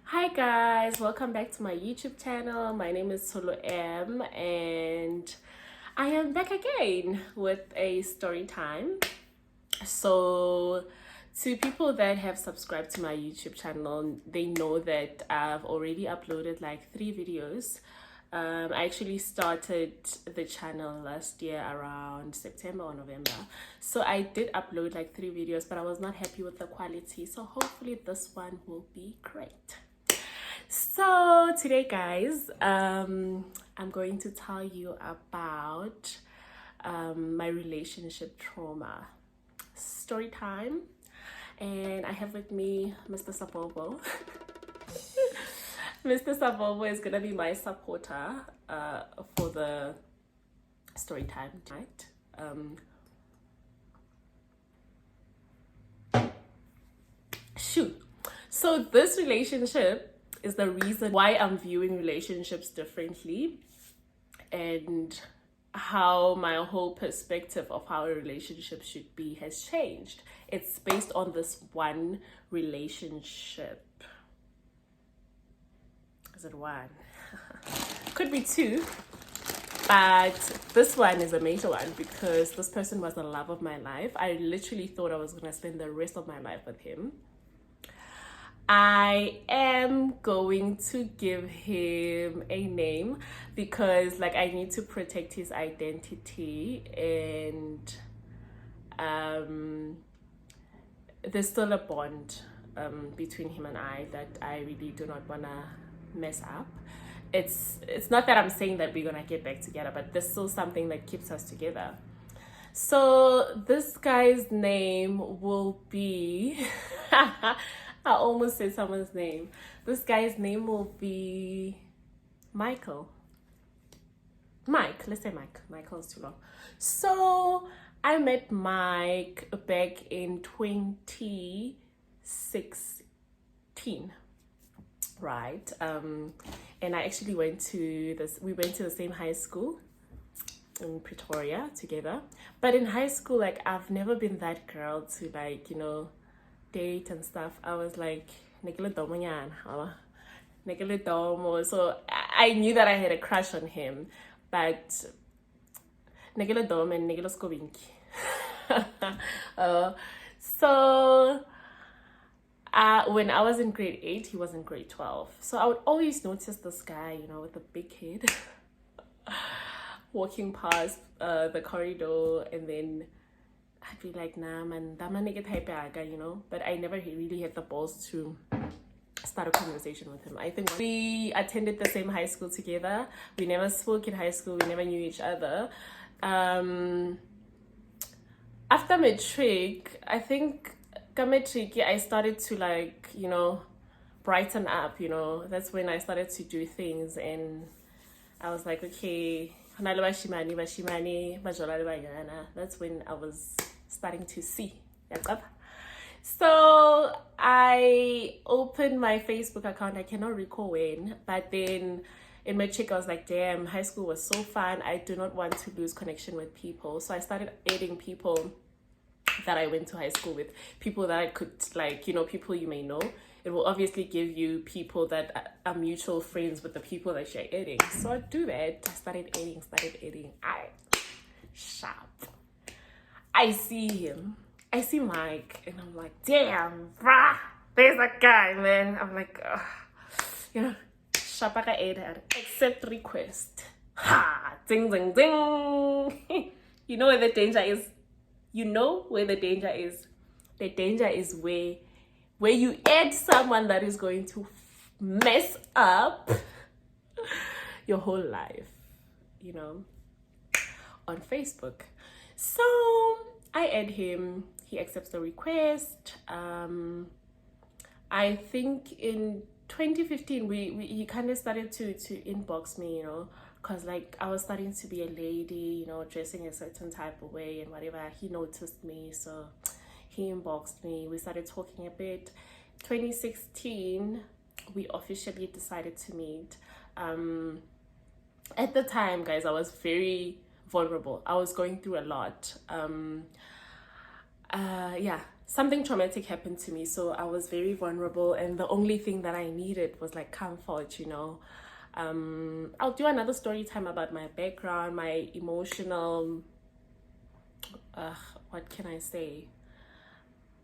Hi guys, welcome back to my YouTube channel. My name is Solo M and I am back again with a story time. So to people that have subscribed to my YouTube channel, they know that I've already uploaded like 3 videos. I actually started the channel last year around September or November. So I did upload like 3 videos, but I was not happy with the quality. So hopefully this one will be great. So today guys, I'm going to tell you about my relationship trauma story time, and I have with me Mr. Sabobo. Mr. Sabobo is gonna be my supporter for the story time tonight. So this relationship is the reason why I'm viewing relationships differently and how my whole perspective of how a relationship should be has changed. It's based on this one relationship. Is it one? Could be 2, but this one is a major one because this person was the love of my life. I literally thought I was gonna spend the rest of my life with him. I am going to give him a name because like I need to protect his identity, and there's still a bond between him and I that I really do not want to mess up. It's not that I'm saying that we're gonna get back together, but there's still something that keeps us together. So this guy's name will be I almost said someone's name. This guy's name will be Michael. Mike, let's say Mike. Michael is too long. So I met Mike back in 2016, right? And I actually we went to the same high school in Pretoria together. But in high school, like I've never been that girl to like, date and stuff. I was like so I knew that I had a crush on him, but so when I was in grade 8, he was in grade 12. So I would always notice this guy, with a big head walking past the corridor, and then I'd be like, nah, man, that man nigga type aga, But I never really had the balls to start a conversation with him. I think we attended the same high school together. We never spoke in high school. We never knew each other. After matric, I think I started to like, brighten up, That's when I started to do things, and I was like, okay, that's when I was starting to see. So I opened my Facebook account. I cannot recall when, but then in matric I was like, damn, high school was so fun. I do not want to lose connection with people. So I started adding people that I went to high school with, people that I could like, people you may know. It will obviously give you people that are mutual friends with the people that you're adding. So I do that. I started adding. Sharp. I see him. I see Mike, and I'm like, damn, bruh, there's a guy, man. I'm like, Shapaka added, accept request. Ha, ding, ding, ding. You know where the danger is? You know where the danger is? The danger is where you add someone that is going to mess up your whole life, on Facebook. So I add him. He accepts the request. I think in 2015 he kind of started to inbox me, because like I was starting to be a lady, dressing a certain type of way and whatever. He noticed me, so he inboxed me. We started talking a bit. 2016 we officially decided to meet. At the time, guys, I was very vulnerable. I was going through a lot. something traumatic happened to me, so I was very vulnerable, and the only thing that I needed was like comfort, you know. I'll do another story time about my background, my emotional, what can I say,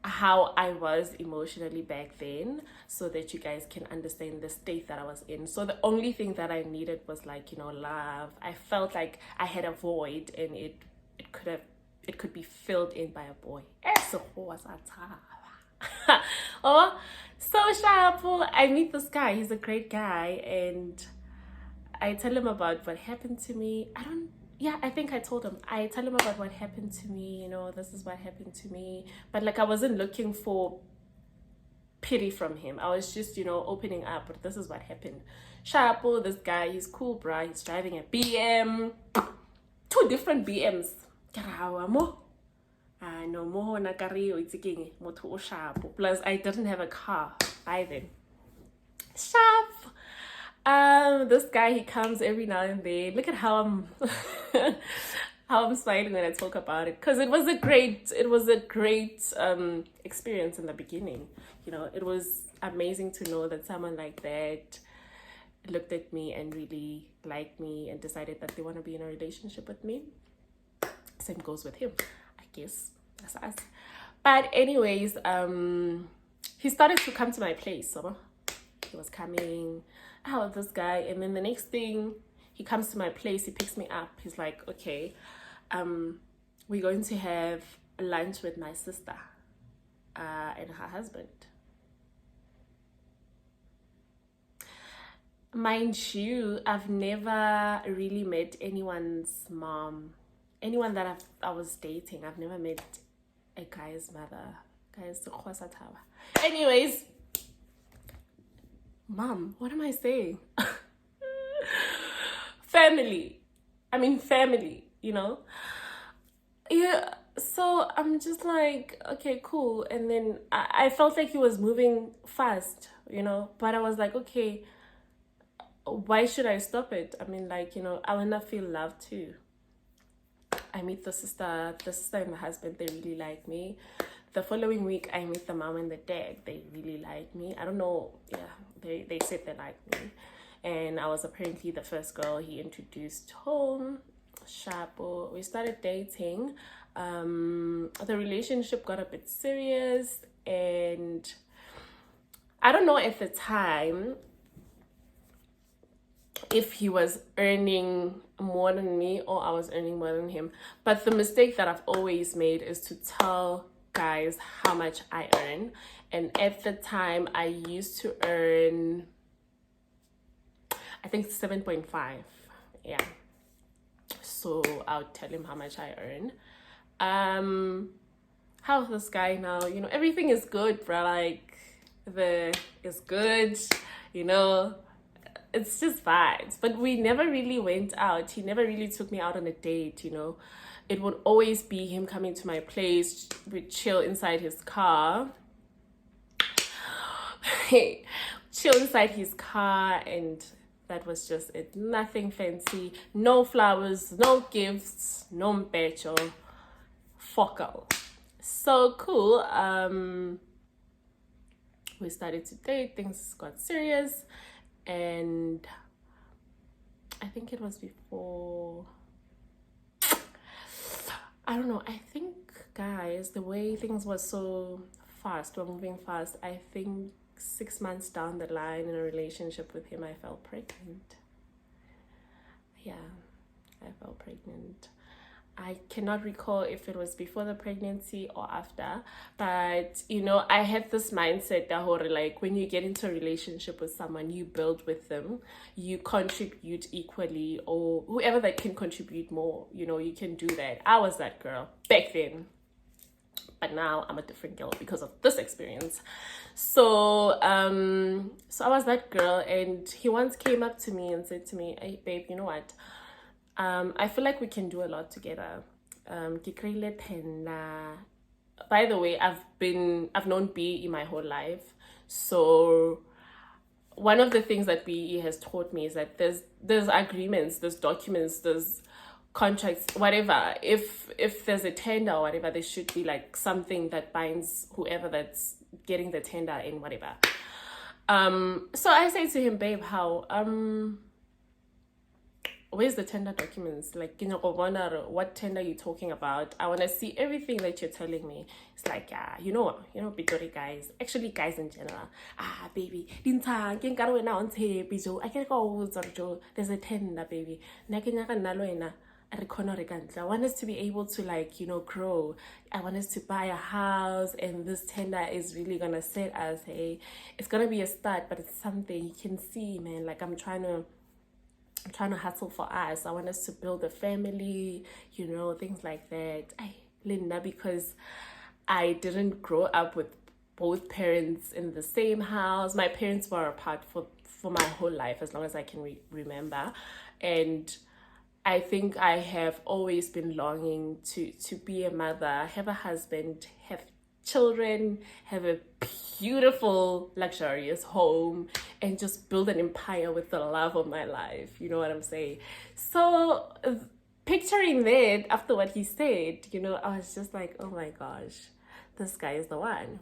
how I was emotionally back then, so that you guys can understand the state that I was in. So the only thing that I needed was like, you know, love. I felt like I had a void, and it could be filled in by a boy. Oh, so sharp. I meet this guy. He's a great guy, and I tell him about what happened to me. I think I told him. I tell him about what happened to me, you know, this is what happened to me. But like, I wasn't looking for pity from him. I was just, you know, opening up, but this is what happened. Shapo, this guy, he's cool, bruh. He's driving a BM. 2 different BMs. No more nakario itiking moto shapo. Plus, I didn't have a car by then. Sharp. This guy, he comes every now and then. Look at how I'm how I'm smiling when I talk about it, because it was a great experience in the beginning. You know, it was amazing to know that someone like that looked at me and really liked me and decided that they want to be in a relationship with me. Same goes with him, I guess. That's us. But anyways, he started to come to my place. So he was coming out, this guy, and then the next thing, he comes to my place, he picks me up, he's like, okay, we're going to have lunch with my sister and her husband. Mind you, I've never really met anyone's mom. Anyone that I was dating, I've never met a guy's mother. Anyways, mom, what am I saying? Family, you know? Yeah, so I'm just like, okay, cool. And then I felt like he was moving fast, you know? But I was like, okay, why should I stop it? I mean, like, you know, I wanna feel loved too. I meet the sister and the husband, they really like me. The following week, I meet the mom and the dad, they really like me. I don't know, yeah, they said they like me. And I was apparently the first girl he introduced home. Shapo. We started dating. The relationship got a bit serious, and I don't know at the time if he was earning more than me or I was earning more than him. But the mistake that I've always made is to tell guys how much I earn. And at the time, I used to earn, I think 7.5. Yeah. So I would tell him how much I earn. How's this guy now? You know, everything is good, bro. Like, it's good, you know. It's just vibes. But we never really went out. He never really took me out on a date, you know. It would always be him coming to my place. We'd chill inside his car. Chill inside his car, and that was just it. Nothing fancy. No flowers, no gifts, no mpecho. Focal. So cool. We started to date. Things got serious. And I think it was before, I don't know, I think, guys, the way things were so fast, we're moving fast, I think 6 months down the line in a relationship with him, I fell pregnant. Yeah, I fell pregnant. I cannot recall if it was before the pregnancy or after, but you know, I had this mindset that like when you get into a relationship with someone, you build with them, you contribute equally, or whoever that can contribute more, you know, you can do that. I was that girl back then, but now I'm a different girl because of this experience. So I was that girl, and he once came up to me and said to me, hey babe, you know what, I feel like we can do a lot together. By the way, I've known BE my whole life. So one of the things that BE has taught me is that there's agreements, there's documents, there's contracts, whatever. If there's a tender or whatever, there should be like something that binds whoever that's getting the tender in whatever. So I say to him, babe, how where's the tender documents? Like, what tender you talking about? I want to see everything that you're telling me. It's like, yeah, Pitori guys, actually guys in general. Baby, I can go, there's a tender, baby. I want us to be able to like, grow. I want us to buy a house, and this tender is really gonna set us, hey, it's gonna be a start, but it's something you can see, man. Like I'm trying to hustle for us. I want us to build a family, things like that. Linda, because I didn't grow up with both parents in the same house. My parents were apart for my whole life, as long as I can remember. And I think I have always been longing to be a mother, have a husband, have children, have a beautiful, luxurious home, and just build an empire with the love of my life. You know what I'm saying? So picturing that after what he said, I was just like, oh my gosh, this guy is the one.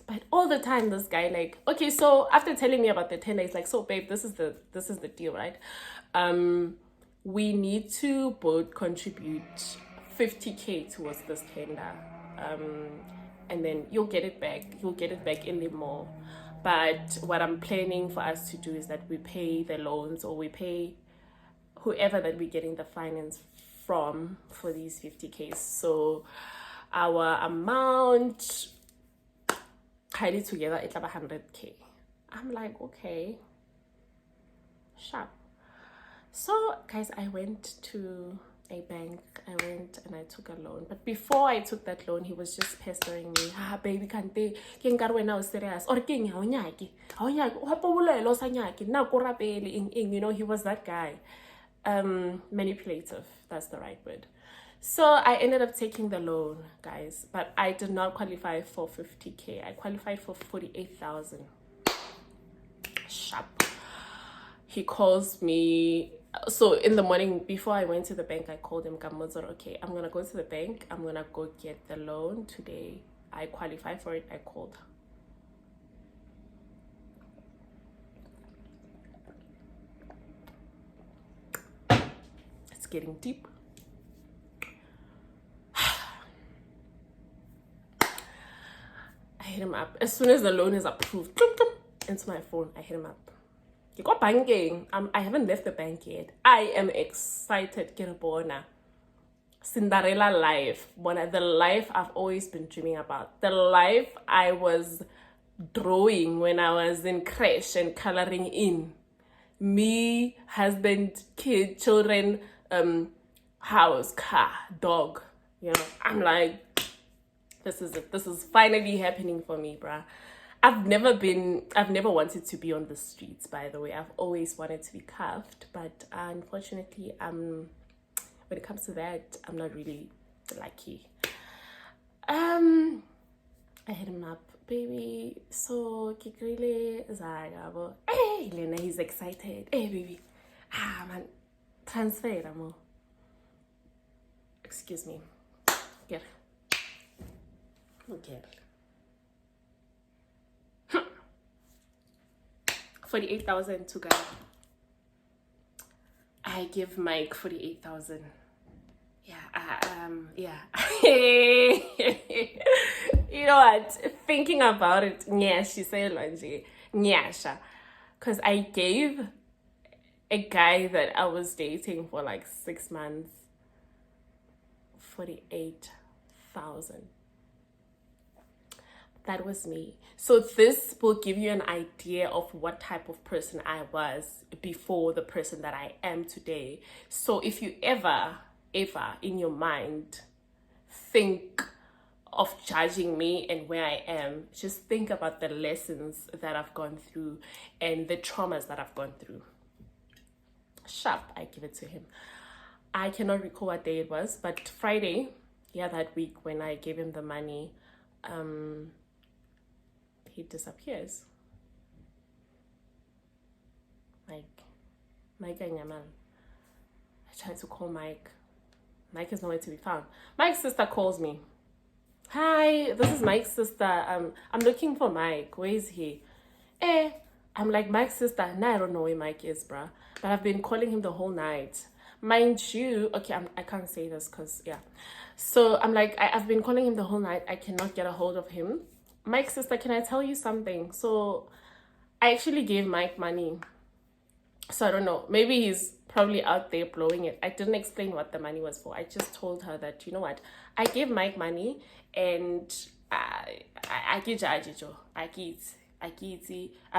But all the time, this guy, like, okay, so after telling me about the tender, he's like, so babe, this is the deal, right? We need to both contribute 50K towards this tender. And then you'll get it back in the more. But what I'm planning for us to do is that we pay the loans, or we pay whoever that we're getting the finance from for these 50K. So our amount highly together, it's about 100K. I'm like, okay, sharp. So guys, I went to a bank. I went and I took a loan. But before I took that loan, he was just pestering me. Baby, can't they? Can go when I was serious? Or king, how nyaki? How nyaki? What sa nyaki? Now korapeli in. He was that guy. Manipulative. That's the right word. So I ended up taking the loan, guys. But I did not qualify for 50K. I qualified for 48,000. Sharp. He calls me. So in the morning, before I went to the bank, I called him, okay, I'm going to go to the bank. I'm going to go get the loan today. I qualify for it. I called. It's getting deep. I hit him up. As soon as the loan is approved, into my phone, I hit him up. You got banking. I haven't left the bank yet. I am excited. Cinderella life. The life I've always been dreaming about. The life I was drawing when I was in creche and coloring in. Me, husband, kid, children, house, car, dog. I'm like, this is it. This is finally happening for me, bruh. I've never wanted to be on the streets, by the way. I've always wanted to be cuffed, but unfortunately, when it comes to that, I'm not really lucky. I hit him up, baby. So Kikrile Zagabo. Hey, Lena, he's excited. Hey, baby. Man, transfer, amo. Excuse me. Get. Okay. 48,000 to guy. I give Mike 48,000. Yeah. You know what? Thinking about it, she said lonje. Because I gave a guy that I was dating for like 6 months 48,000. That was me. So this will give you an idea of what type of person I was before the person that I am today. So if you ever in your mind think of judging me and where I am, just think about the lessons that I've gone through and the traumas that I've gone through. Sharp, I give it to him. I cannot recall what day it was, but Friday, that week when I gave him the money, he disappears. Like, my Ganyamal. I tried to call Mike. Mike is nowhere to be found. Mike's sister calls me. Hi, this is Mike's sister. I'm looking for Mike. Where is he? I'm like, Mike's sister. Nah, I don't know where Mike is, bruh. But I've been calling him the whole night. Mind you, okay, I can't say this because, yeah. So I'm like, I've been calling him the whole night. I cannot get a hold of him. Mike's sister, can I tell you something? So I actually gave Mike money. So I don't know. Maybe he's probably out there blowing it. I didn't explain what the money was for. I just told her that, you know what? I gave Mike money and I get I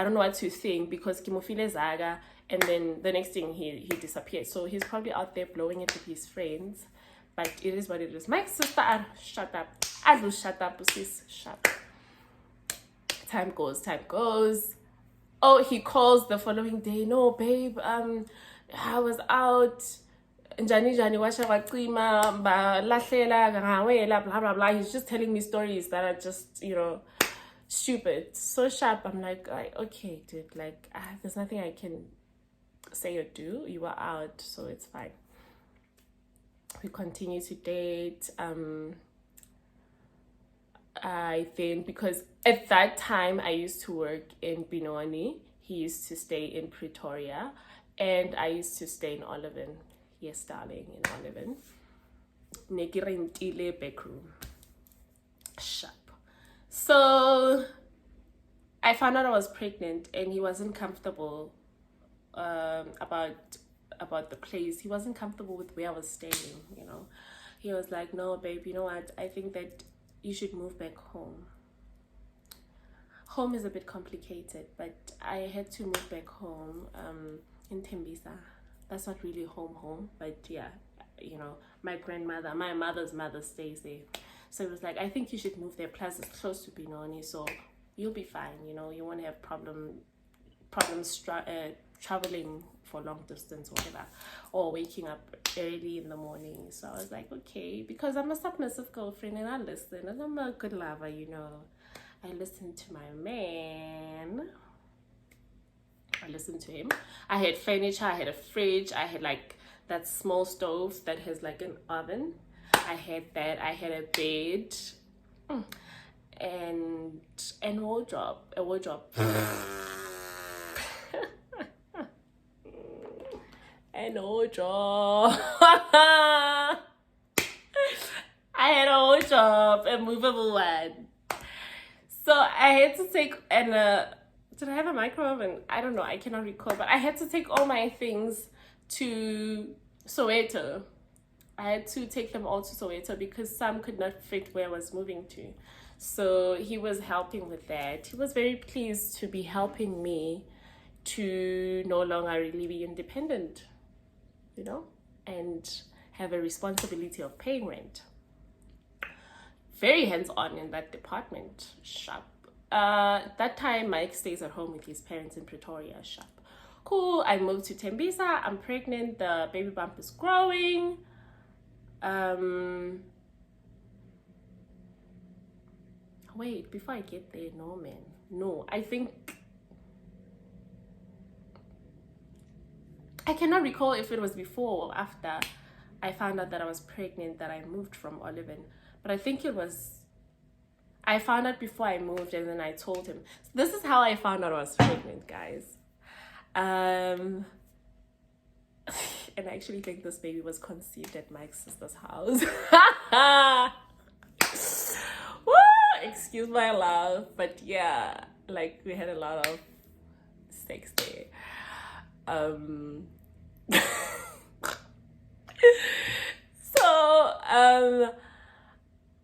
don't know what to think because Kimofile Zaga, and then the next thing he disappeared. So he's probably out there blowing it with his friends. But it is what it is. Mike's sister, shut up. I will shut up, sis. Shut up. Time goes. Oh, he calls the following day. No, babe, I was out. Njani washa waqima ba lahlela ngawela blah blah blah. He's just telling me stories that are just, stupid. So sharp. I'm like, okay, dude, like there's nothing I can say or do. You were out, so it's fine. We continue to date. I think because at that time I used to work in Binoni. He used to stay in Pretoria, and I used to stay in Oliven. Yes, darling, in Oliven. Nekirentile backroom. Sharp. So I found out I was pregnant, and he wasn't comfortable about the place. He wasn't comfortable with where I was staying. He was like, no, babe, you know what? I think that you should move back home. Home is a bit complicated, but I had to move back home in Tembisa. That's not really home, but yeah, my grandmother, my mother's mother stays there. So it was like, I think you should move there. Plus, it's close to Binoni, so you'll be fine. You won't have problems traveling for long distance or whatever, or waking up early in the morning. So I was like, okay, because I'm a submissive girlfriend and I listen, and I'm a good lover, I listen to my man. I listened to him. I had furniture, I had a fridge, I had like that small stove that has like an oven. I had that, I had a bed and a wardrobe. An wardrobe. I had a wardrobe, a movable one. So I had to take did I have a microwave? And I don't know, I cannot recall, but I had to take all my things to Soweto. I had to take them all to Soweto because some could not fit where I was moving to. So he was helping with that. He was very pleased to be helping me to no longer really be independent, and have a responsibility of paying rent. Very hands-on in that department. Sharp. That time Mike stays at home with his parents in Pretoria. Sharp. Cool. I moved to Tembisa. I'm pregnant. The baby bump is growing. Wait, before I get there, no, man. No, I think I cannot recall if it was before or after I found out that I was pregnant that I moved from Oliven. But I think I found out before I moved, and then I told him. So this is how I found out I was pregnant, guys. And I actually think this baby was conceived at Mike's sister's house. Woo! Excuse my laugh, but yeah, like we had a lot of sex there.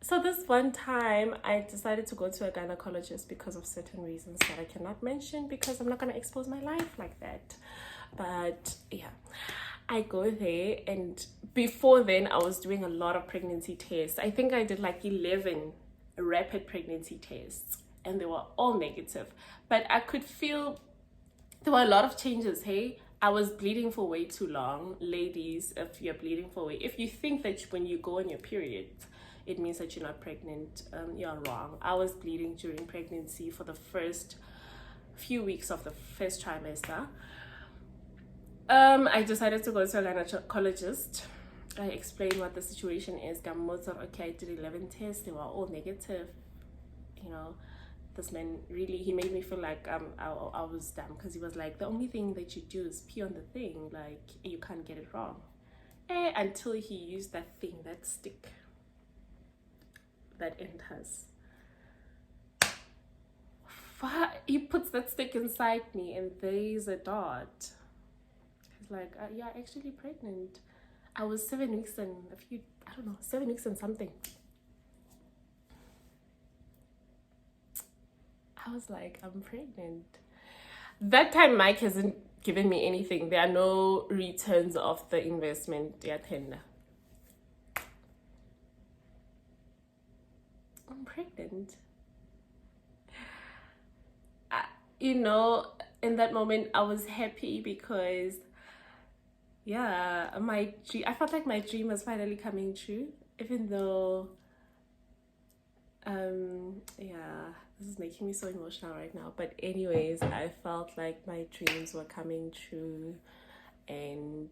So this one time I decided to go to a gynecologist because of certain reasons that I cannot mention because I'm not going to expose my life like that. But yeah, I go there, and before then I was doing a lot of pregnancy tests. I think I did like 11 rapid pregnancy tests, and they were all negative. But I could feel there were a lot of changes. Hey, I was bleeding for way too long. Ladies, if you're bleeding for way, if you think that when you go on your period it means that you're not pregnant, you're wrong. I was bleeding during pregnancy for the first few weeks of the first trimester. I decided to go to a gynecologist. I explained what the situation is. Okay, I did 11 tests. They were all negative. You know, this man really, he made me feel like I was dumb, because he was like, the only thing that you do is pee on the thing. Like, you can't get it wrong. Until he used that thing, that stick that enters. He puts that stick inside me, and there's a dot. He's like, yeah, actually pregnant. I was 7 weeks and 7 weeks and something. I was like, I'm pregnant. That time, Mike hasn't given me anything. There are no returns of the investment yet. I'm pregnant. In that moment, I was happy because, yeah, I felt like my dream was finally coming true, even though, yeah, this is making me so emotional right now. But anyways, I felt like my dreams were coming true, and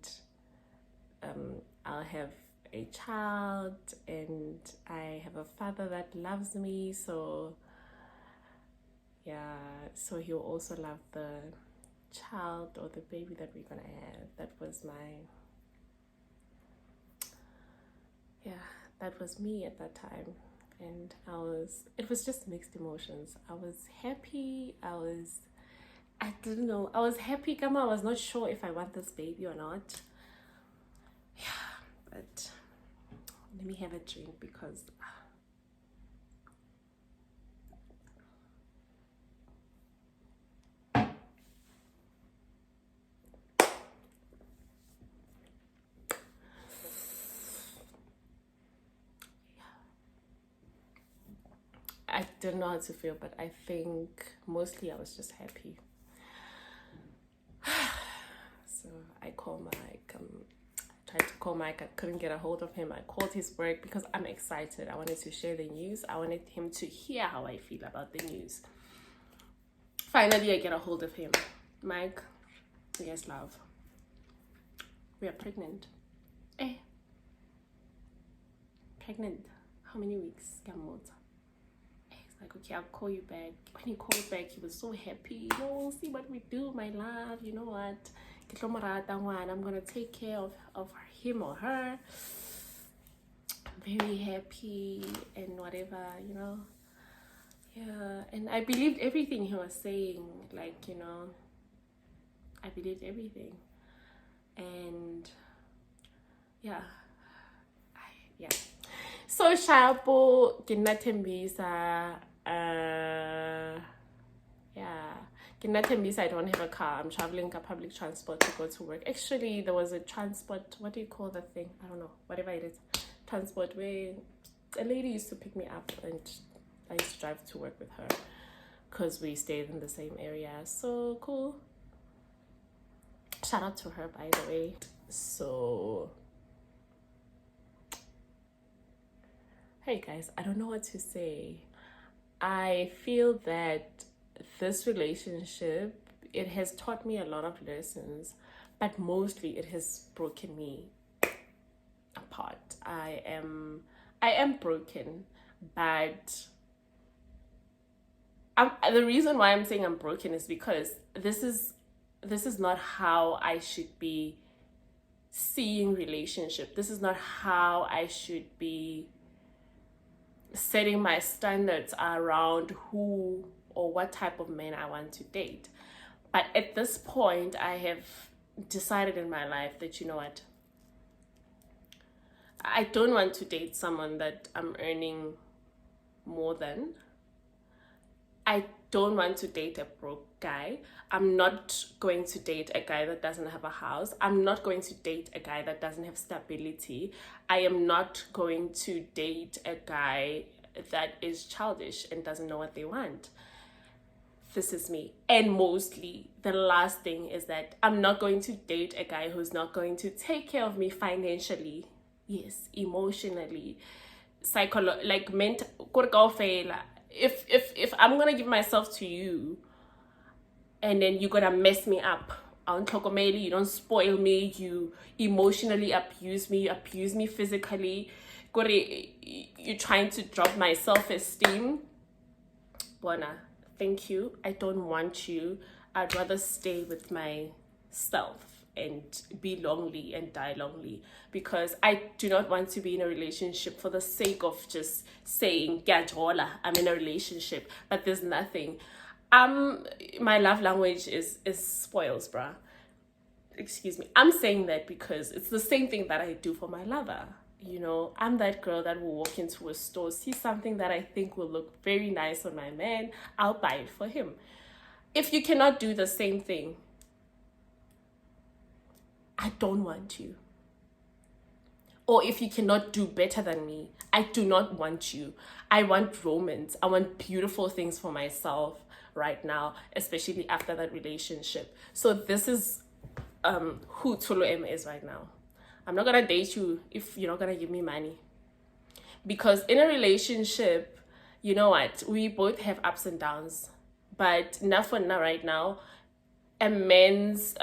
I'll have a child, and I have a father that loves me, so yeah, so he'll also love the child or the baby that we're gonna have. That was me at that time. And it was just mixed emotions. I was happy. I didn't know. I was happy, Kama. I was not sure if I want this baby or not. Yeah, but let me have a drink because I didn't know how to feel, but I think mostly I was just happy. So I called Mike. Tried to call Mike. I couldn't get a hold of him. I called his work because I'm excited. I wanted to share the news. I wanted him to hear how I feel about the news. Finally, I get a hold of him. Mike, yes, love. We are pregnant. Pregnant. How many weeks? He's like, okay, I'll call you back. When he called back, he was so happy. We'll see what we do, my love. You know what? I'm gonna take care of him or her. I'm very happy and whatever, Yeah, and I believed everything he was saying. Like, I believed everything. And yeah. So Shapo Kinathembisa, Kinathembisa, I don't have a car. I'm traveling by public transport to go to work. Actually, there was a transport, what do you call the thing? I don't know, whatever it is. Transport where a lady used to pick me up, and I used to drive to work with her because we stayed in the same area. So cool. Shout out to her, by the way. So hey guys, I don't know what to say. I feel that this relationship, it has taught me a lot of lessons, but mostly it has broken me apart. I am broken, but the reason why I'm saying I'm broken is because this is not how I should be seeing relationship. This is not how I should be setting my standards around who or what type of man I want to date. But at this point, I have decided in my life that, you know what, I don't want to date someone that I'm earning more than. I don't want to date a broke guy. I'm not going to date a guy that doesn't have a house. I'm not going to date a guy that doesn't have stability. I am not going to date a guy that is childish and doesn't know what they want. This is me. And mostly, the last thing is that I'm not going to date a guy who's not going to take care of me financially. Yes, emotionally, like mental. If I'm gonna give myself to you and then you're gonna mess me up you don't spoil me, you emotionally abuse me, you abuse me physically, you're trying to drop my self-esteem. Bona, thank you. I don't want you. I'd rather stay with myself and be lonely and die lonely, because I do not want to be in a relationship for the sake of just saying, I'm in a relationship, but there's nothing. My love language is spoils, bruh. Excuse me. I'm saying that because it's the same thing that I do for my lover. You know, I'm that girl that will walk into a store, see something that I think will look very nice on my man, I'll buy it for him. If you cannot do the same thing, I don't want you. Or if you cannot do better than me, I do not want you. I want romance. I want beautiful things for myself right now, especially after that relationship. So this is who Tolo M is right now. I'm not gonna date you if you're not gonna give me money. Because in a relationship, you know what, we both have ups and downs. But not for now, right now, a man's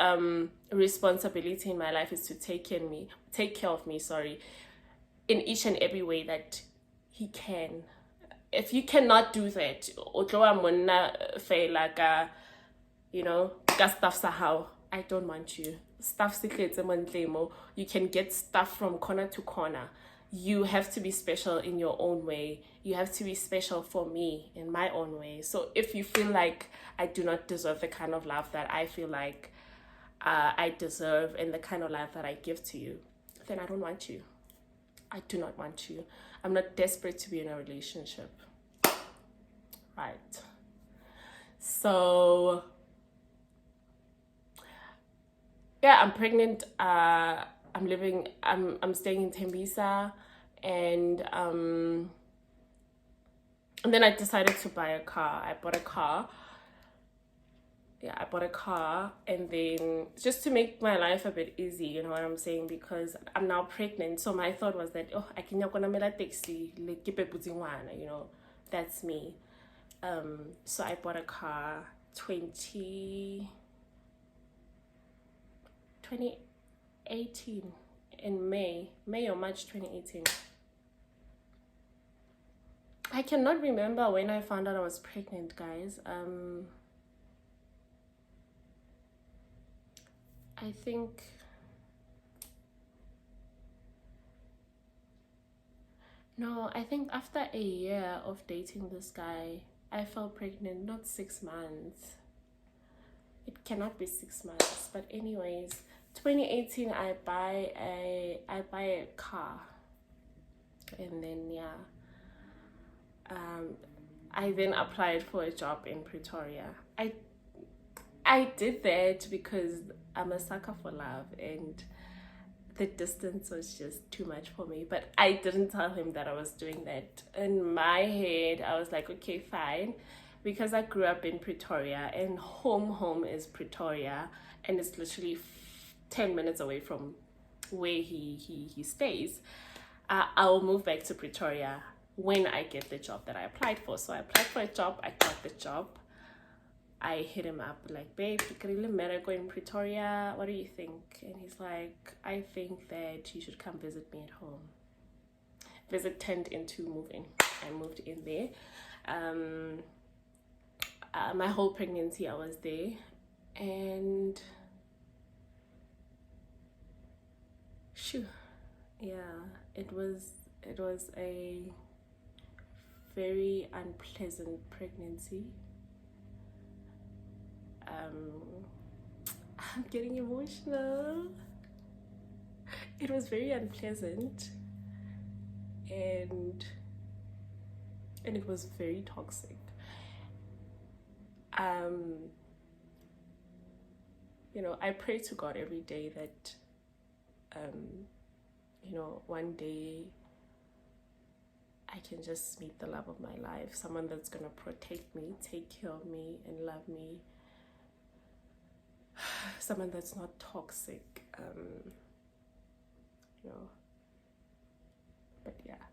responsibility in my life is to take care of me, in each and every way that he can. If you cannot do that, you know, stuff somehow, I don't want you. Stuff you can get stuff from corner to corner. You have to be special in your own way. You have to be special for me in my own way. So if you feel like I do not deserve the kind of love that I feel like I deserve and the kind of love that I give to you, then I don't want you. I do not want you. I'm not desperate to be in a relationship. Right. So yeah, I'm pregnant. I'm staying in Tembisa, and then I decided to buy a car. I bought a car. Yeah, I bought a car, and then just to make my life a bit easy, you know what I'm saying? Because I'm now pregnant, so my thought was that I can gonna make a taxi, like you know, that's me. So I bought a car 2018 in May or March 2018. I cannot remember when I found out I was pregnant, guys. I think after a year of dating this guy, I fell pregnant, not 6 months. It cannot be 6 months, but anyways, 2018 I buy a car, and then I then applied for a job in Pretoria. I did that because I'm a sucker for love, and the distance was just too much for me. But I didn't tell him that I was doing that. In my head, I was like, okay, fine, because I grew up in Pretoria, and home is Pretoria, and it's literally 10 minutes away from where he stays. I'll move back to Pretoria when I get the job that I applied for. So I applied for a job, I got the job. I hit him up like, babe, you can really matter going in Pretoria, what do you think? And he's like, I think that you should come visit me at home. Visit turned into move in. I moved in there. My whole pregnancy I was there, and it was a very unpleasant pregnancy. I'm getting emotional. It was very unpleasant, and it was very toxic. You know, I pray to God every day that you know, one day I can just meet the love of my life, someone that's gonna protect me, take care of me, and love me. Someone that's not toxic, you know. But yeah,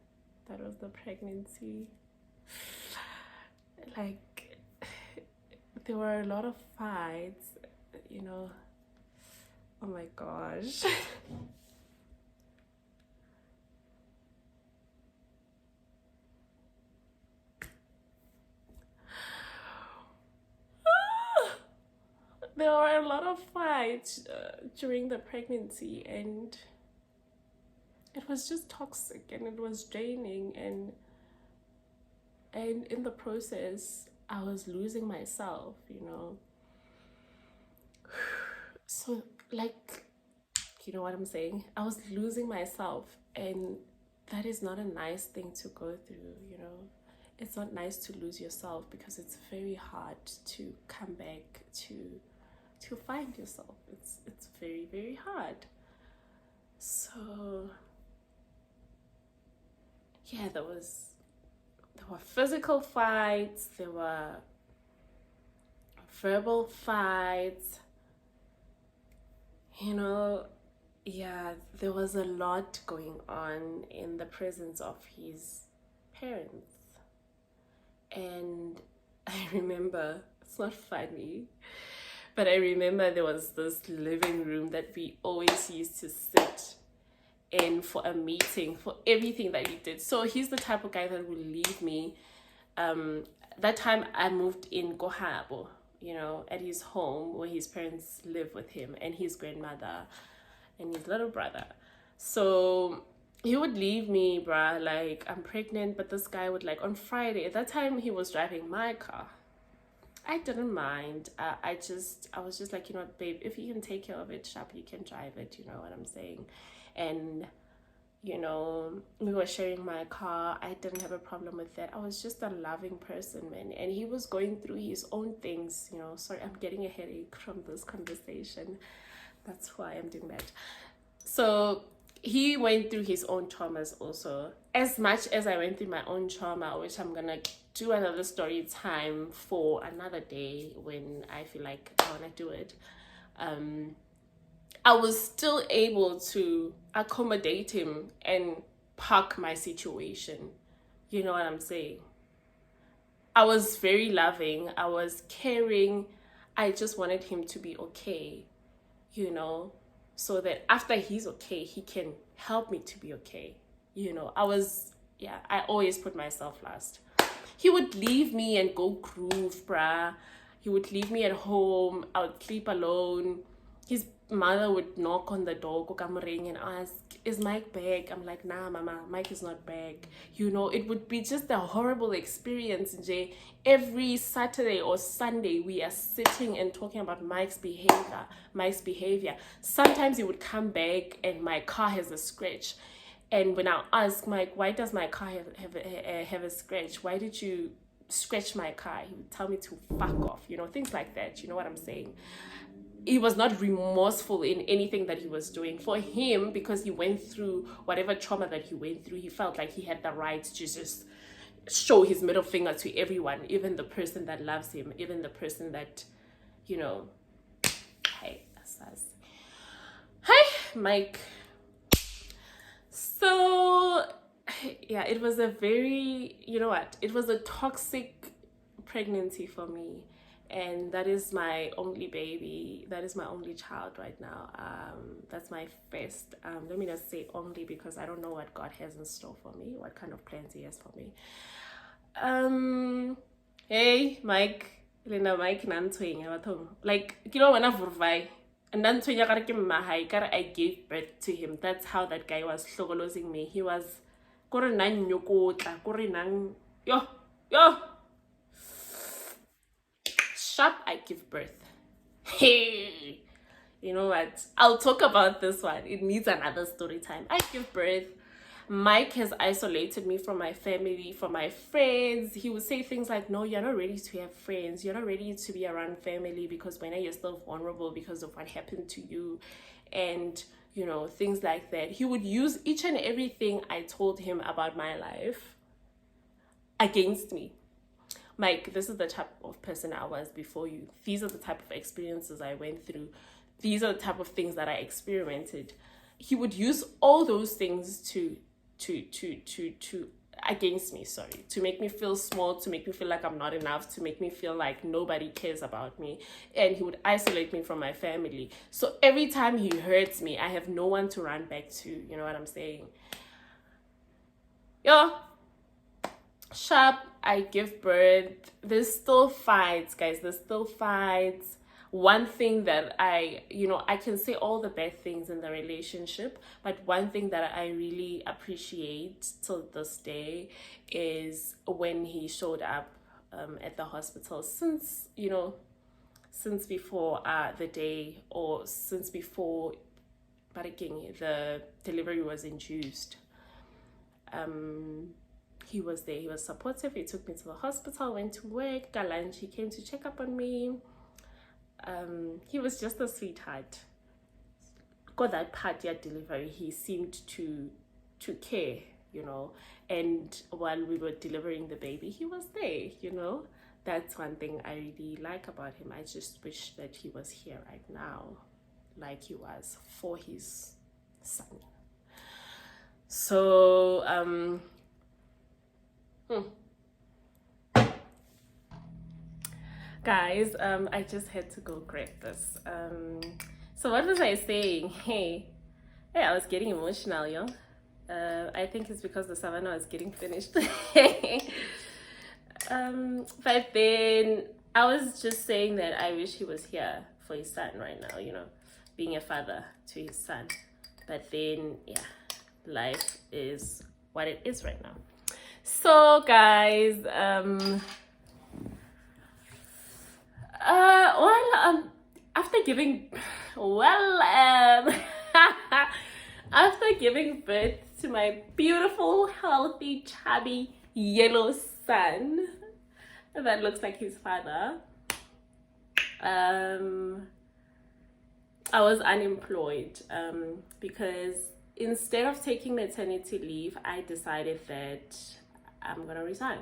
that was the pregnancy. Like, there were a lot of fights, you know. Oh my gosh. There were a lot of fights during the pregnancy, and it was just toxic and it was draining, and in the process I was losing myself, you know. So, like, you know what I'm saying? I was losing myself, and that is not a nice thing to go through, you know. It's not nice to lose yourself because it's very hard to come back to find yourself. It's very, very hard. So yeah, there were physical fights, there were verbal fights, you know. Yeah, there was a lot going on in the presence of his parents. And I remember, it's not funny, but I remember there was this living room that we always used to sit in for a meeting, for everything that he did. So he's the type of guy that will leave me. That time I moved in Gohabo, you know, at his home where his parents live with him and his grandmother and his little brother. So he would leave me, bruh, like I'm pregnant, but this guy would, like, on Friday, at that time he was driving my car. I didn't mind. I was just like, you know what, babe, if you can take care of it, sharp, you can drive it, you know what I'm saying? And, you know, we were sharing my car. I didn't have a problem with that. I was just a loving person, man. And he was going through his own things, you know. Sorry, I'm getting a headache from this conversation. That's why I'm doing that. So he went through his own traumas also, as much as I went through my own trauma, which I'm gonna do another story time for another day when I feel like I want to do it. I was still able to accommodate him and park my situation. You know what I'm saying? I was very loving, I was caring. I just wanted him to be okay, you know, so that after he's okay, he can help me to be okay. You know, I always put myself last. He would leave me and go groove, bruh. He would leave me at home. I would sleep alone. His mother would knock on the door, go come ring and ask, is Mike back? I'm like, nah, mama, Mike is not back. You know, it would be just a horrible experience, Jay. Every Saturday or Sunday, we are sitting and talking about Mike's behavior. Sometimes he would come back and my car has a scratch. And when I ask Mike, why does my car have a scratch? Why did you scratch my car? He would tell me to fuck off, you know, things like that. You know what I'm saying? He was not remorseful in anything that he was doing. For him, because he went through whatever trauma that he went through, he felt like he had the right to just show his middle finger to everyone, even the person that loves him, even the person that, you know, hey, that's us. Hi, Mike. So, yeah, it was a very, you know what, it was a toxic pregnancy for me. And that is my only baby. That is my only child right now. That's my first. Let me not say only because I don't know what God has in store for me, what kind of plans He has for me. Hey, Mike. Lena Mike Nantwing. Like, you know, when I vurvai. And then I gave birth to him. That's how that guy was losing me. He was yo. Sharp, I give birth. Hey, you know what? I'll talk about this one. It needs another story time. I give birth. Mike has isolated me from my family, from my friends. He would say things like, no, you're not ready to have friends. You're not ready to be around family because when you're still vulnerable because of what happened to you. And, you know, things like that. He would use each and everything I told him about my life against me. Mike, this is the type of person I was before you. These are the type of experiences I went through. These are the type of things that I experimented. He would use all those things to against me, sorry, to make me feel small, to make me feel like I'm not enough, to make me feel like nobody cares about me. And he would isolate me from my family. So every time he hurts me, I have no one to run back to. You know what I'm saying? Yo, sharp, I give birth. There's still fights, guys. There's still fights. One thing that I can say all the bad things in the relationship, but one thing that I really appreciate till this day is when he showed up at the hospital, since before the day, or since before but again the delivery was induced. He was there, he was supportive, he took me to the hospital, went to work, got lunch, he came to check up on me. He was just a sweetheart. Got that part, yeah, delivery, he seemed to care, and while we were delivering the baby, he was there. That's one thing I really like about him. I just wish that he was here right now, like he was for his son. So guys, I just had to go grab this. So what was I saying? Hey, I was getting emotional, yo. I think it's because the savannah is getting finished. But then I was just saying that I wish he was here for his son right now, being a father to his son. But then, yeah, life is what it is right now. So guys, after giving birth to my beautiful, healthy, chubby, yellow son that looks like his father, I was unemployed because instead of taking maternity leave, I decided that I'm gonna resign.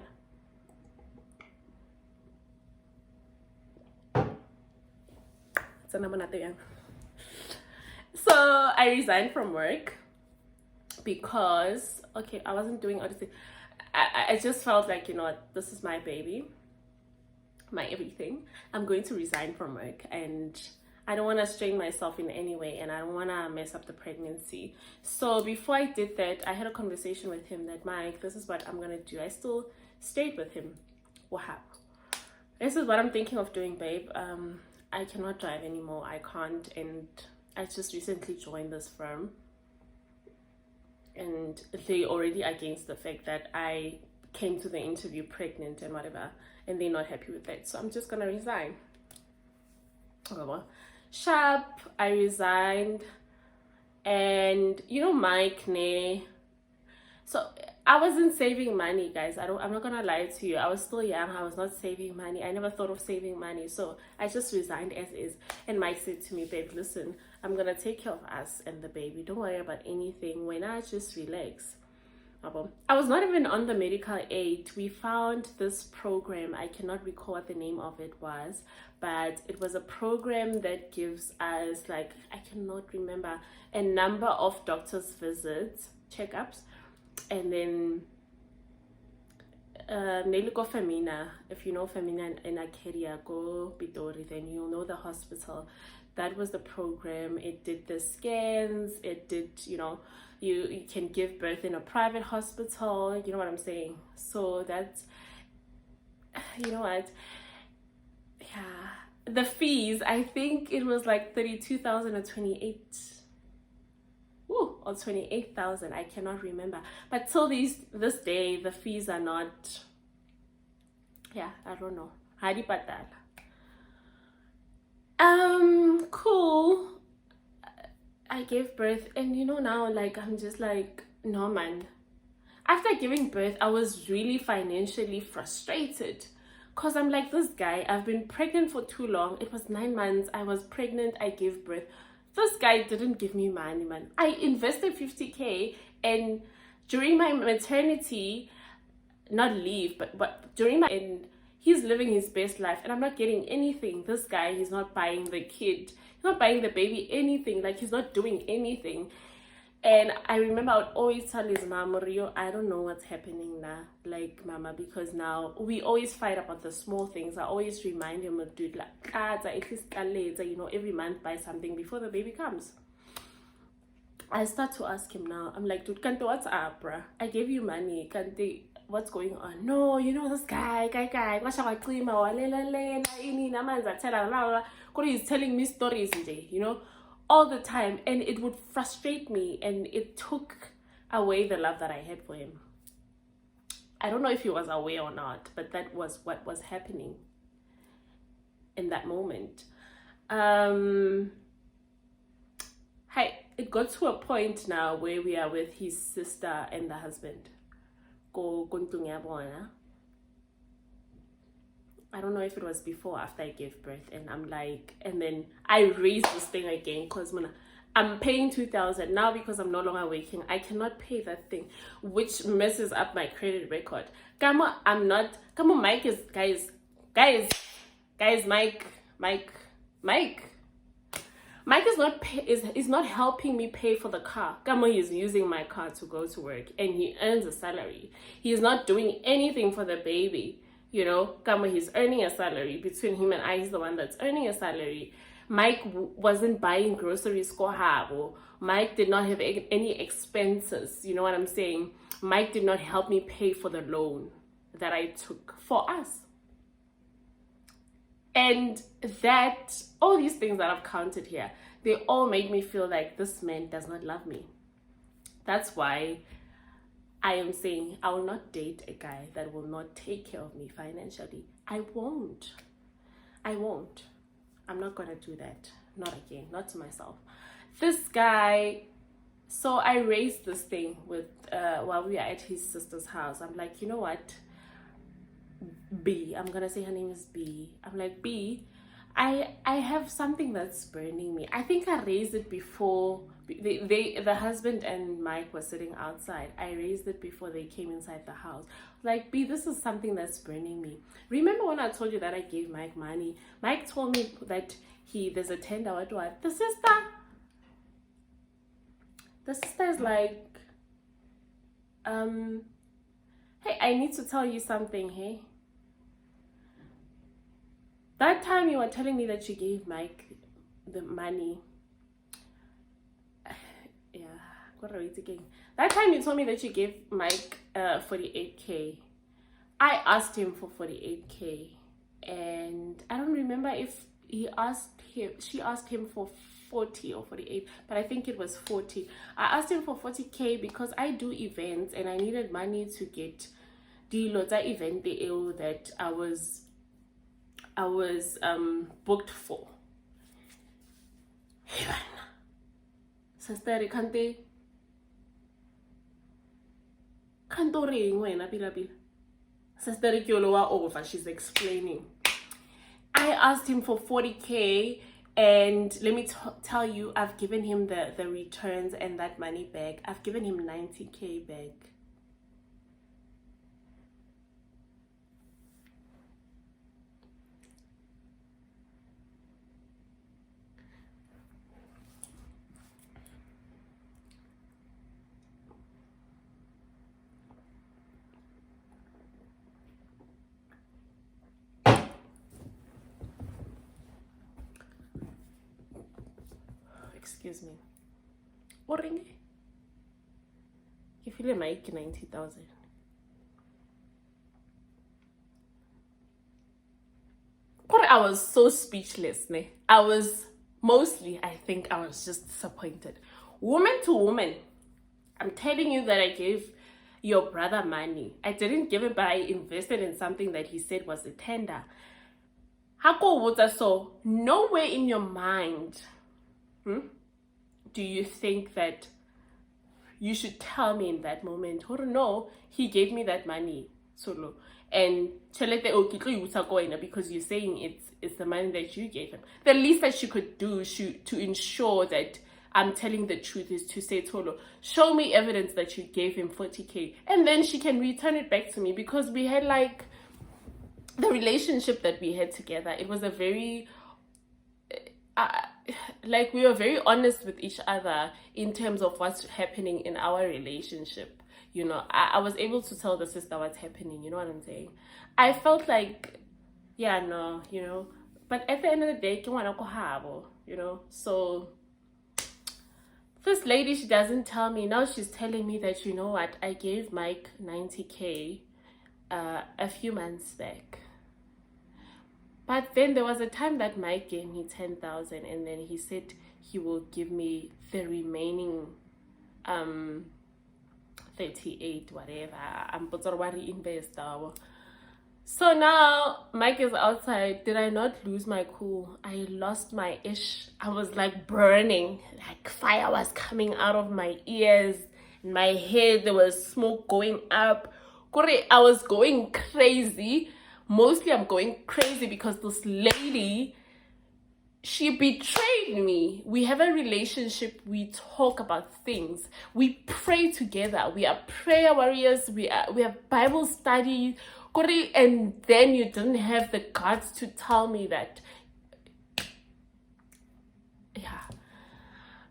So I resigned from work because, I wasn't doing anything. I just felt like, this is my baby, my everything. I'm going to resign from work, and I don't want to strain myself in any way, and I don't want to mess up the pregnancy. So before I did that, I had a conversation with him that, Mike, this is what I'm going to do. I still stayed with him. Wow. This is what I'm thinking of doing, babe. I cannot drive anymore. I can't. And I just recently joined this firm, and they already against the fact that I came to the interview pregnant and whatever, and they're not happy with that. So I'm just going to resign. Sharp, I resigned. And Mike, so I wasn't saving money, guys. I'm not gonna lie to you. I was still young. I was not saving money. I never thought of saving money. So I just resigned as is. And Mike said to me, babe, listen, I'm gonna take care of us and the baby. Don't worry about anything. When I just relax. I was not even on the medical aid. We found this program. I cannot recall what the name of it was, but it was a program that gives us, I cannot remember, a number of doctor's visits, checkups, and then go Femina. If you know Femina in Acadia, go Pitori, then you'll know the hospital. That was the program. It did the scans. It did, you can give birth in a private hospital. You know what I'm saying? So that's, yeah. The fees, I think it was like 32,000 or 28. Or 28,000. I cannot remember. But till this day, the fees are not. Yeah, I don't know. Hari patal. Cool. I gave birth, and now, I'm just no, man. After giving birth, I was really financially frustrated, because I'm like, this guy, I've been pregnant for too long. It was 9 months. I was pregnant. I gave birth. This guy didn't give me money, man. I invested 50K, and during my maternity, not leave, but during my, and he's living his best life, and I'm not getting anything. This guy, he's not buying the kid, he's not buying the baby anything. He's not doing anything. And I remember I would always tell his mom, Rio, I don't know what's happening now, like mama, because now we always fight about the small things. I always remind him of, dude, like, at least you know, every month buy something before the baby comes. I start to ask him now, I'm like, dude, Kante, what's up, bruh? I gave you money, Kante, what's going on? No, you know, this guy, he's telling me stories, you know, all the time, and it would frustrate me, and it took away the love that I had for him. I don't know if he was aware or not, but that was what was happening in that moment. It got to a point now where we are with his sister and the husband. I don't know if it was before or after I gave birth, and I'm like, and then I raised this thing again because I'm paying 2,000 now because I'm no longer working. I cannot pay that thing, which messes up my credit record. I'm not. Mike is guys. Mike is not helping me pay for the car. He's using my car to go to work, and he earns a salary. He's not doing anything for the baby. You know, he's earning a salary. Between him and I, he's the one that's earning a salary. Mike wasn't buying groceries for her. Mike did not have any expenses. You know what I'm saying? Mike did not help me pay for the loan that I took for us. And that, all these things that I've counted here, they all made me feel like this man does not love me. That's why I am saying I will not date a guy that will not take care of me financially. I won't. I'm not gonna do that. Not again. Not to myself. This guy, so I raised this thing with while we were at his sister's house. I'm like, you know what? B, I'm gonna say her name is B. I'm like, B, I have something that's burning me. I think I raised it before the husband and Mike were sitting outside. I raised it before they came inside the house. Like, B, this is something that's burning me. Remember when I told you that I gave Mike money? Mike told me that there's a tender. What do I? The sister is like, hey, I need to tell you something, hey. That time you were telling me that you gave Mike the money. Yeah, what are we thinking? That time you told me that you gave Mike 48K. I asked him for 48K, and I don't remember if she asked him for 40 or 48, but I think it was 40. I asked him for 40K because I do events and I needed money to get the Lota event that I was booked for. Sister, can't ring wena pila. Sister Kyolowa over, she's explaining. I asked him for 40K, and let me tell you, I've given him the returns and that money back. I've given him 90K back. Excuse me. What ring? You feel like 90,000. I was so speechless. Ne? I was just disappointed. Woman to woman, I'm telling you that I gave your brother money. I didn't give it, but I invested in something that he said was a tender. So nowhere in your mind do you think that you should tell me in that moment, oh no, he gave me that money solo, and because you're saying it's the money that you gave him. The least that she could do to ensure that I'm telling the truth is to say, Tolo, show me evidence that you gave him 40K, and then she can return it back to me, because we had like the relationship that we had together. It was a very like, we were very honest with each other in terms of what's happening in our relationship. You know, I was able to tell the sister what's happening. You know what I'm saying? I felt like, yeah, no, you know. But at the end of the day, you know. So this lady, she doesn't tell me. Now she's telling me that, you know what, I gave Mike 90K a few months back. But then there was a time that Mike gave me 10,000, and then he said he will give me the remaining 38, whatever. I'm invest. So now Mike is outside. Did I not lose my cool? I lost my ish. I was like burning, like fire was coming out of my ears, in my head there was smoke going up. I was going crazy. Mostly I'm going crazy because this lady, she betrayed me. We have a relationship. We talk about things. We pray together. We are prayer warriors. We have Bible studies. And then you didn't have the guts to tell me that.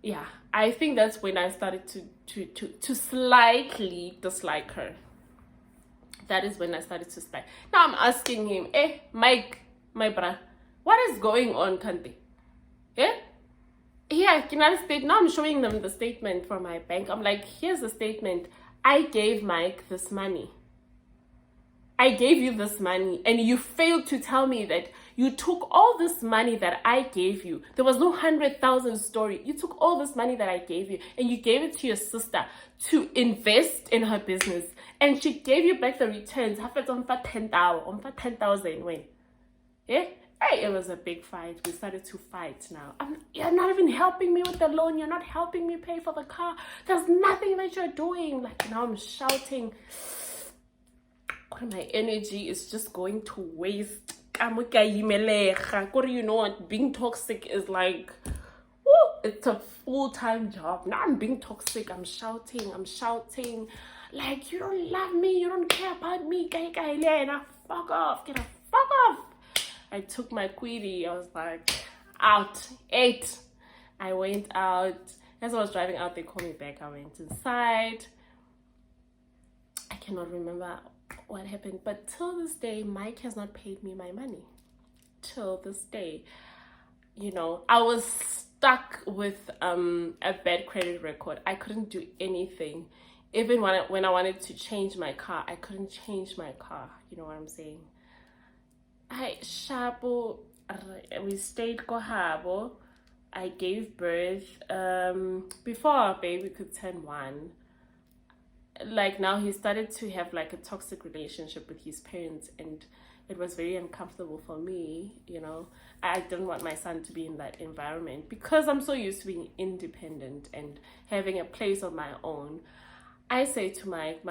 Yeah. I think that's when I started to slightly dislike her. That is when I started to spy. Now I'm asking him, Mike, my brother, what is going on, Kanti? Yeah, can I state? Now I'm showing them the statement from my bank. I'm like, here's the statement. I gave Mike this money. I gave you this money, and you failed to tell me that you took all this money that I gave you. There was no 100,000 story. You took all this money that I gave you, and you gave it to your sister to invest in her business. And she gave you back the returns. 10,000 when? Yeah? Hey, it was a big fight. We started to fight now. You're not even helping me with the loan. You're not helping me pay for the car. There's nothing that you're doing. Like, now I'm shouting. My energy is just going to waste. You know what? Being toxic is like, it's a full-time job. Now I'm being toxic. I'm shouting. Like, you don't love me. You don't care about me. Fuck off. Fuck off. I took my query. I was like, out. 8. I went out. As I was driving out, they called me back. I went inside. I cannot remember what happened, but till this day Mike has not paid me my money. Till this day, you know, I was stuck with a bad credit record. I couldn't do anything. Even when I wanted to change my car, I couldn't change my car. You know what I'm saying? We stayed Kohabo. I gave birth before our baby could turn 1. Like, now he started to have like a toxic relationship with his parents, and it was very uncomfortable for me. You know, I didn't want my son to be in that environment because I'm so used to being independent and having a place of my own. I say to Mike,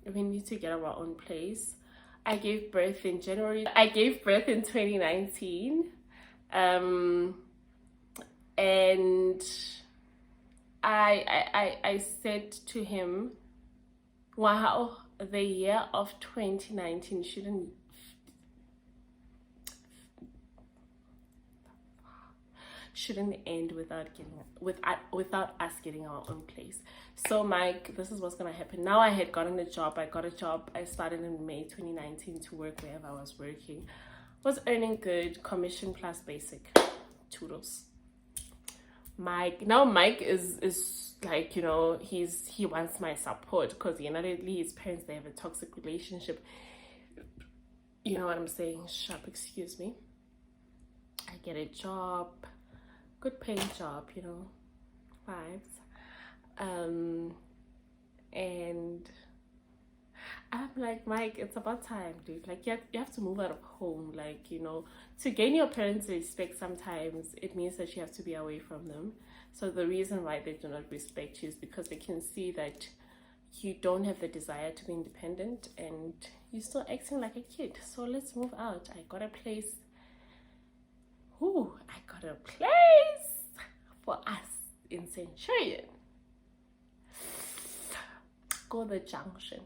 we need to get our own place. I gave birth in January. I gave birth in 2019, and I said to him, wow, the year of 2019 shouldn't end without us getting our own place. So Mike, this is what's gonna happen. Now I had gotten a job. I got a job. I started in May 2019 to work wherever I was working. Was earning good, commission plus basic. Toodles. Mike is like, you know, he wants my support because, you know, his parents, they have a toxic relationship. You know what I'm saying? Shop, excuse me. I get a job, good paying job, you know, vibes. And I'm like, Mike, it's about time, dude. Like, you have to move out of home. Like, you know, to gain your parents' respect, sometimes it means that you have to be away from them. So the reason why they do not respect you is because they can see that you don't have the desire to be independent and you're still acting like a kid. So let's move out. I got a place. I got a place for us in Centurion. Go the junction.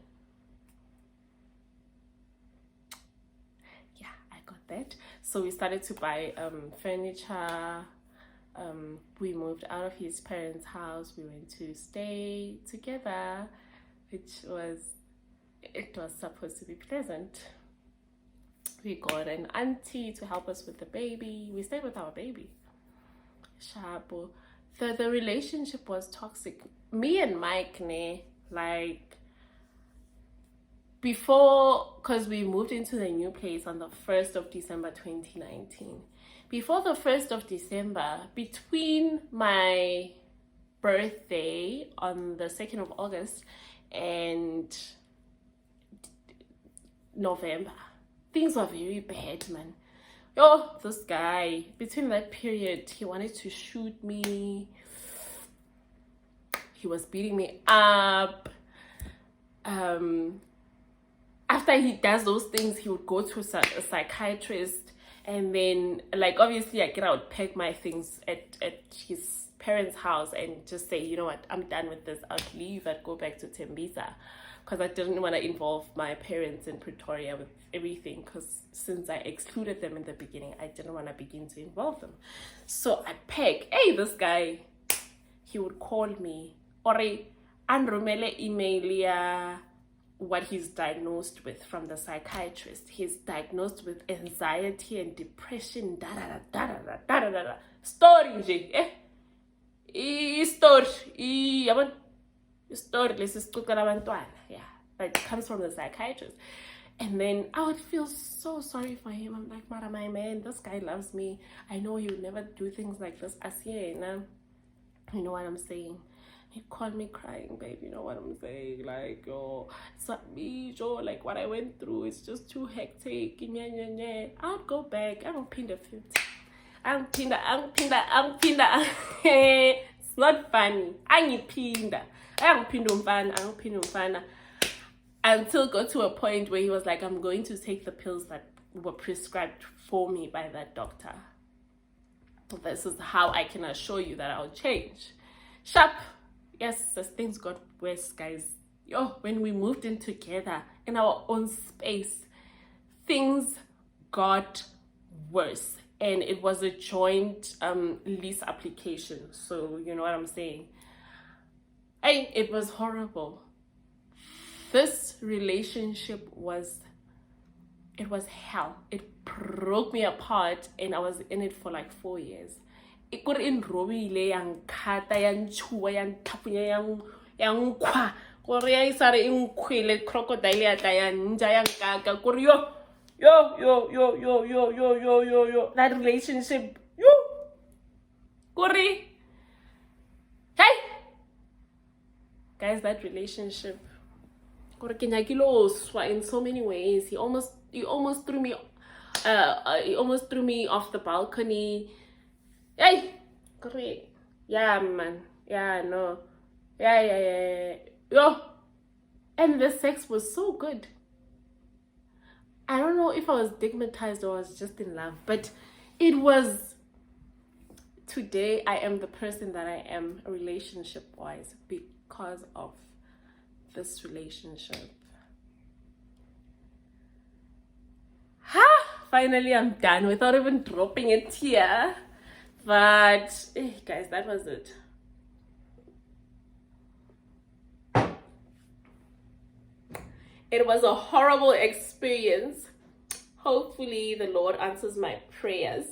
That. So we started to buy furniture, we moved out of his parents' house. We went to stay together, which was supposed to be pleasant. We got an auntie to help us with the baby. We stayed with our baby. Shapo. The relationship was toxic. Me and Mike, like, before, because we moved into the new place on the 1st of December 2019. Before the 1st of December, between my birthday on the 2nd of August and November, things were very bad, man. Yo, this guy, between that period, he wanted to shoot me. He was beating me up. After he does those things, he would go to a psychiatrist, and then, like, obviously I would pack my things at his parents' house and just say, you know what, I'm done with this. I'd leave. I'd go back to Tembisa, because I didn't want to involve my parents in Pretoria with everything, because since I excluded them in the beginning, I didn't want to begin to involve them. So I pack. Hey, this guy, he would call me, or andromele email what he's diagnosed with from the psychiatrist. He's diagnosed with anxiety and depression. Story nje, story yeah, but it comes from the psychiatrist. And then I would feel so sorry for him. I'm like, Mara, my man, this guy loves me. I know he would never do things like this. You know what I'm saying? He called me crying, babe. You know what I'm saying? Like, oh, it's not me, Joe. Like, what I went through, it's just too hectic. I'll go back. I don't pin the 50. I'm pinda. It's not funny. I'm pinda. Until got to a point where he was like, I'm going to take the pills that were prescribed for me by that doctor. This is how I can assure you that I'll change. Sharp. Yes, as things got worse, guys. Yo, when we moved in together in our own space, things got worse. And it was a joint lease application. So, you know what I'm saying? Hey, it was horrible. This relationship was hell. It broke me apart, and I was in it for like 4 years. It got in robile yang kata yang chua yang tapunya yang kwa korea isare in kwile crocodile ya yang nja yang kaka korio yo that relationship kori hey guys, that relationship in so many ways. He almost threw me off the balcony. Hey, great. Yeah, man. Yeah, no. Yeah. Yo. And the sex was so good. I don't know if I was stigmatized or I was just in love, but it was. Today, I am the person that I am relationship-wise because of this relationship. Finally, I'm done without even dropping a tear. But, guys, that was it. It was a horrible experience. Hopefully, the Lord answers my prayers.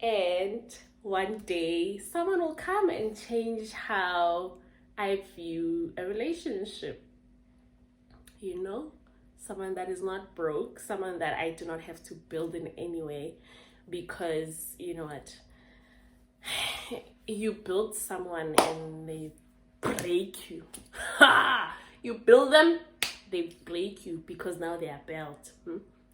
And one day, someone will come and change how I view a relationship. You know? Someone that is not broke. Someone that I do not have to build in any way. Because, you know what? You build someone and they break you. You build them, they break you because now they are built.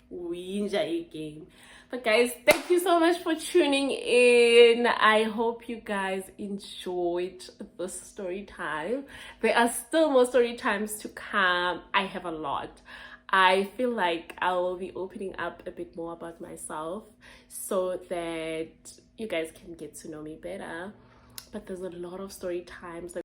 We enjoy a game. But guys, thank you so much for tuning in. I hope you guys enjoyed this story time. There are still more story times to come. I have a lot. I feel like I will be opening up a bit more about myself so that you guys can get to know me better. But there's a lot of story times